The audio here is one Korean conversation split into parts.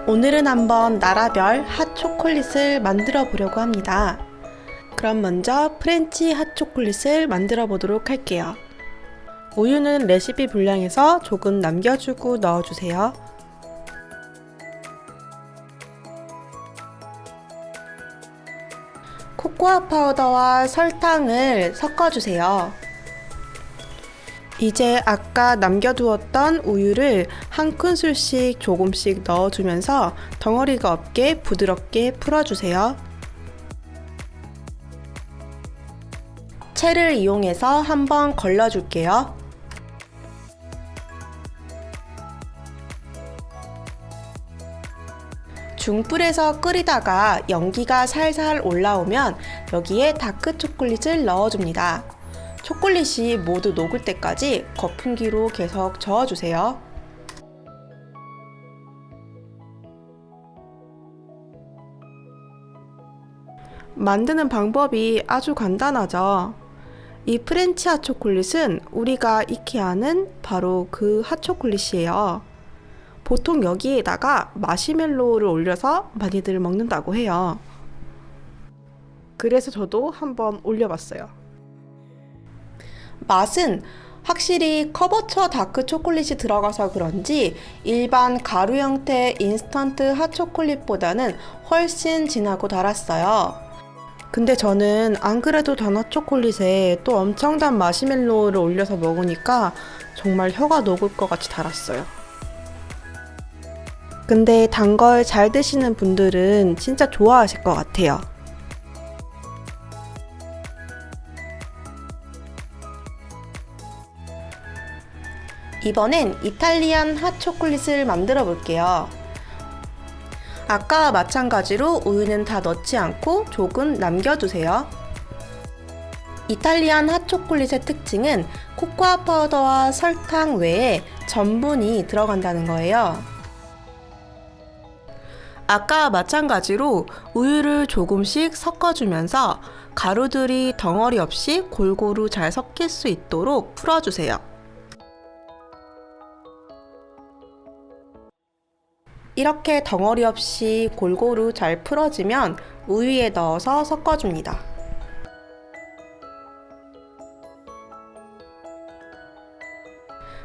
오늘은 한번 나라별 핫초콜릿을 만들어 보려고 합니다. 그럼 먼저 프렌치 핫초콜릿을 만들어 보도록 할게요. 우유는 레시피 분량에서 조금 남겨주고 넣어주세요. 코코아 파우더와 설탕을 섞어주세요. 이제 아까 남겨두었던 우유를 한 큰술씩 조금씩 넣어주면서 덩어리가 없게 부드럽게 풀어주세요. 채를 이용해서 한번 걸러줄게요. 중불에서 끓이다가 연기가 살살 올라오면 여기에 다크 초콜릿을 넣어줍니다. 초콜릿이 모두 녹을 때까지 거품기로 계속 저어주세요. 만드는 방법이 아주 간단하죠. 이 프렌치 핫초콜릿은 우리가 익히 아는 바로 그 핫초콜릿이에요. 보통 여기에다가 마시멜로우를 올려서 많이들 먹는다고 해요. 그래서 저도 한번 올려봤어요. 맛은 확실히 커버처 다크 초콜릿이 들어가서 그런지 일반 가루 형태의 인스턴트 핫초콜릿보다는 훨씬 진하고 달았어요. 근데 저는 안 그래도 단 핫초콜릿에 또 엄청 단 마시멜로우를 올려서 먹으니까 정말 혀가 녹을 것 같이 달았어요. 근데 단 걸 잘 드시는 분들은 진짜 좋아하실 것 같아요. 이번엔 이탈리안 핫초콜릿을 만들어 볼게요. 아까와 마찬가지로 우유는 다 넣지 않고 조금 남겨두세요. 이탈리안 핫초콜릿의 특징은 코코아 파우더와 설탕 외에 전분이 들어간다는 거예요. 아까와 마찬가지로 우유를 조금씩 섞어주면서 가루들이 덩어리 없이 골고루 잘 섞일 수 있도록 풀어주세요. 이렇게 덩어리 없이 골고루 잘 풀어지면 우유에 넣어서 섞어줍니다.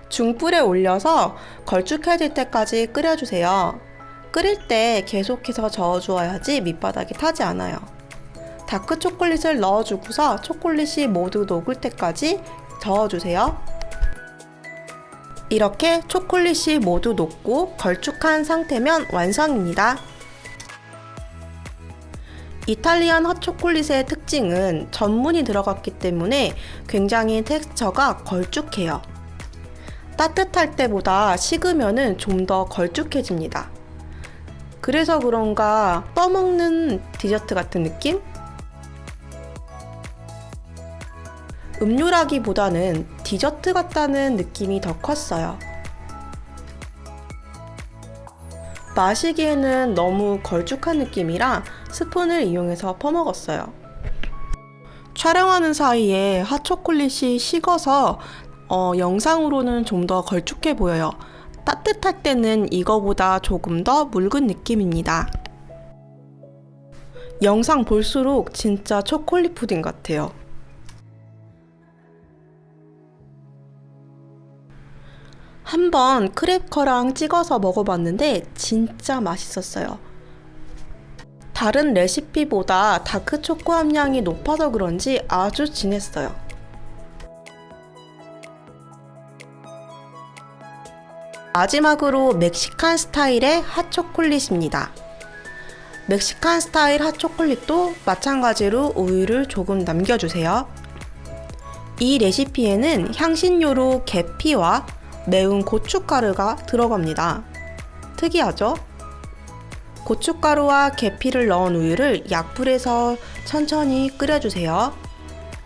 중불에 올려서 걸쭉해질 때까지 끓여주세요. 끓일 때 계속해서 저어주어야지 밑바닥이 타지 않아요. 다크 초콜릿을 넣어주고서 초콜릿이 모두 녹을 때까지 저어주세요. 이렇게 초콜릿이 모두 녹고 걸쭉한 상태면 완성입니다. 이탈리안 핫초콜릿의 특징은 전분이 들어갔기 때문에 굉장히 텍스처가 걸쭉해요. 따뜻할 때보다 식으면 좀 더 걸쭉해집니다. 그래서 그런가 떠먹는 디저트 같은 느낌? 음료라기보다는 디저트 같다는 느낌이 더 컸어요. 마시기에는 너무 걸쭉한 느낌이라 스푼을 이용해서 퍼먹었어요. 촬영하는 사이에 핫초콜릿이 식어서 영상으로는 좀 더 걸쭉해 보여요. 따뜻할 때는 이거보다 조금 더 묽은 느낌입니다. 영상 볼수록 진짜 초콜릿 푸딩 같아요. 한번 크래커랑 찍어서 먹어봤는데 진짜 맛있었어요. 다른 레시피보다 다크 초코 함량이 높아서 그런지 아주 진했어요. 마지막으로 멕시칸 스타일의 핫초콜릿입니다. 멕시칸 스타일 핫초콜릿도 마찬가지로 우유를 조금 남겨주세요. 이 레시피에는 향신료로 계피와 매운 고춧가루가 들어갑니다. 특이하죠? 고춧가루와 계피를 넣은 우유를 약불에서 천천히 끓여주세요.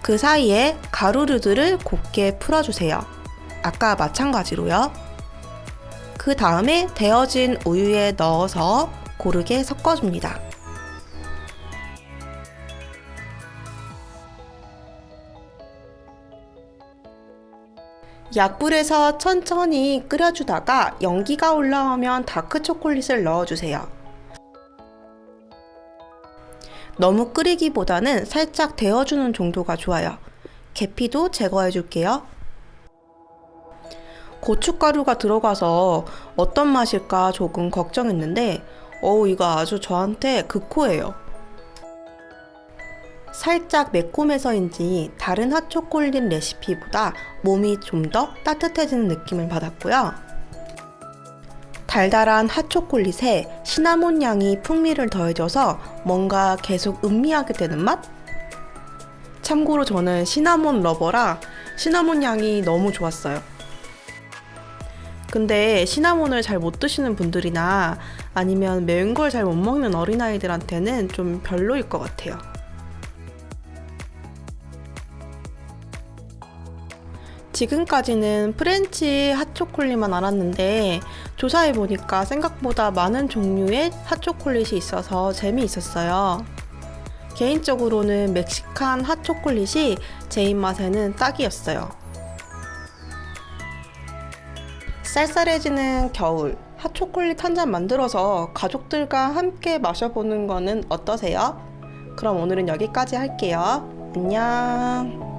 그 사이에 가루류들을 곱게 풀어주세요. 아까 마찬가지로요. 그 다음에 데워진 우유에 넣어서 고르게 섞어줍니다. 약불에서 천천히 끓여주다가 연기가 올라오면 다크 초콜릿을 넣어주세요. 너무 끓이기보다는 살짝 데워주는 정도가 좋아요. 계피도 제거해 줄게요. 고춧가루가 들어가서 어떤 맛일까 조금 걱정했는데 이거 아주 저한테 극호예요. 살짝 매콤해서인지 다른 핫초콜릿 레시피보다 몸이 좀 더 따뜻해지는 느낌을 받았고요. 달달한 핫초콜릿에 시나몬 향이 풍미를 더해줘서 뭔가 계속 음미하게 되는 맛? 참고로 저는 시나몬 러버라 시나몬 향이 너무 좋았어요. 근데 시나몬을 잘 못 드시는 분들이나 아니면 매운 걸 잘 못 먹는 어린아이들한테는 좀 별로일 것 같아요. 지금까지는 프렌치 핫초콜릿만 알았는데 조사해보니까 생각보다 많은 종류의 핫초콜릿이 있어서 재미있었어요. 개인적으로는 멕시칸 핫초콜릿이 제 입맛에는 딱이었어요. 쌀쌀해지는 겨울, 핫초콜릿 한 잔 만들어서 가족들과 함께 마셔보는 거는 어떠세요? 그럼 오늘은 여기까지 할게요. 안녕.